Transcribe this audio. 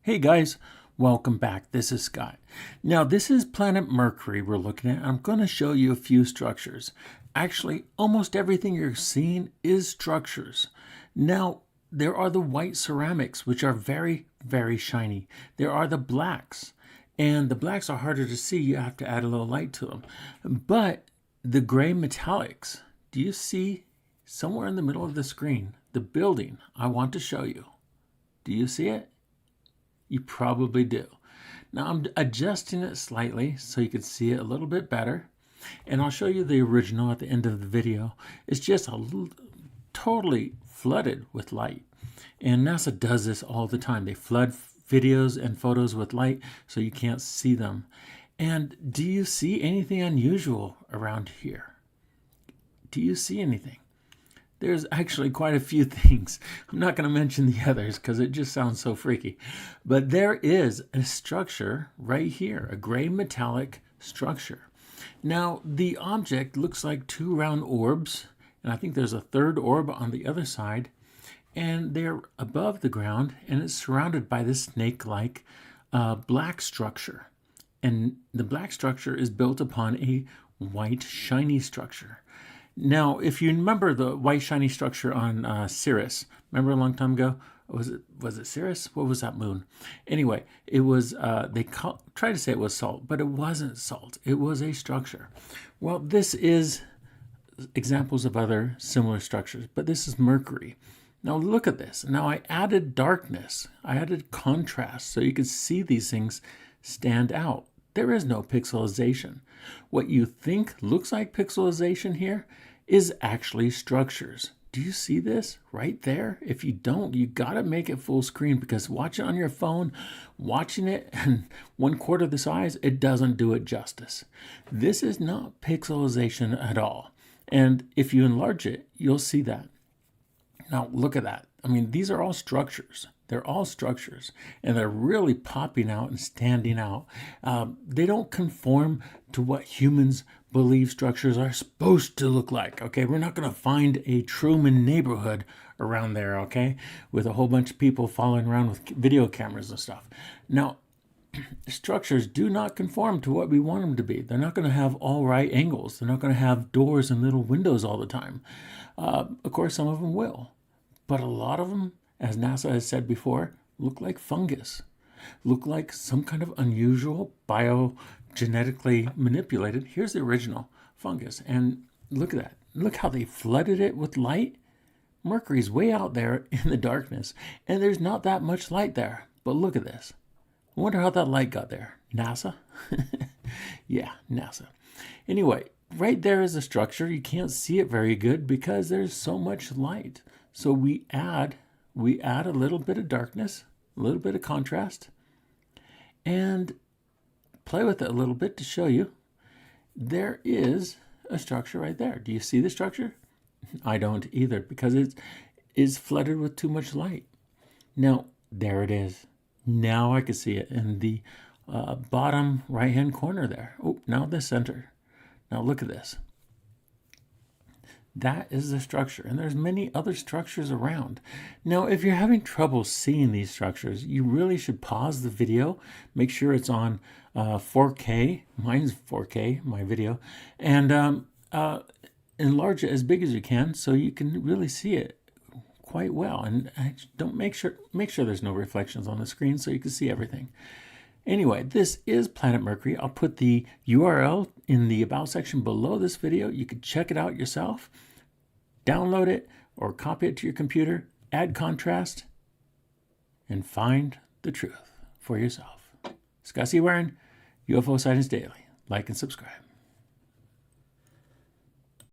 Hey guys, welcome back. This is Scott. Now this is planet Mercury we're looking at. I'm going to show you a few structures. Actually, almost everything you're seeing is structures. Now, there are the white ceramics, which are very, very shiny. There are the blacks, and the blacks are harder to see. You have to add a little light to them. But the gray metallics, do you see somewhere in the middle of the screen, the building I want to show you? Do you see it? You probably do. Now I'm adjusting it slightly so you can see it a little bit better. And I'll show you the original at the end of the video. It's just totally flooded with light. And NASA does this all the time. They flood videos and photos with light so you can't see them. And do you see anything unusual around here? Do you see anything? There's actually quite a few things. I'm not going to mention the others because it just sounds so freaky. But there is a structure right here, a gray metallic structure. Now, the object looks like two round orbs, and I think there's a third orb on the other side, and they're above the ground, and it's surrounded by this snake-like black structure. And the black structure is built upon a white, shiny structure. Now, if you remember the white shiny structure on Sirius, remember a long time ago? Was it Sirius? What was that moon? Anyway, it was, tried to say it was salt, but it wasn't salt. It was a structure. Well, this is examples of other similar structures, but this is Mercury. Now look at this. Now I added darkness. I added contrast so you could see these things stand out. There is no pixelization. What you think looks like pixelization here is actually structures. Do you see this right there? If you don't, you gotta make it full screen because watching it on your phone, watching it and 1/4 the size, it doesn't do it justice. This is not pixelization at all. And if you enlarge it, you'll see that. Now look at that. I mean, these are all structures. They're all structures, and they're really popping out and standing out. They don't conform to what humans believe structures are supposed to look like, okay? We're not going to find a Truman neighborhood around there, okay, with a whole bunch of people following around with video cameras and stuff. Now, structures do not conform to what we want them to be. They're not going to have all right angles. They're not going to have doors and little windows all the time. Of course, some of them will, but a lot of them, as NASA has said before, look like fungus, look like some kind of unusual biogenetically manipulated. Here's the original fungus, and look at that. Look how they flooded it with light. Mercury's way out there in the darkness, and there's not that much light there. But look at this. I wonder how that light got there. NASA? Yeah, NASA. Anyway, right there is a structure. You can't see it very good because there's so much light. So we add a little bit of darkness, a little bit of contrast, and play with it a little bit to show you. There is a structure right there. Do you see the structure? I don't either because it is flooded with too much light. Now, there it is. Now I can see it in the bottom right-hand corner there. Oh, now the center. Now look at this. That is the structure, and there's many other structures around. Now, if you're having trouble seeing these structures, you really should pause the video, make sure it's on 4K, mine's 4K, my video, and enlarge it as big as you can so you can really see it quite well. And don't make sure there's no reflections on the screen so you can see everything. Anyway, this is Planet Mercury. I'll put the URL in the About section below this video. You can check it out yourself, download it, or copy it to your computer, add contrast, and find the truth for yourself. Scott C. Warren, UFO Sightings Daily. Like and subscribe.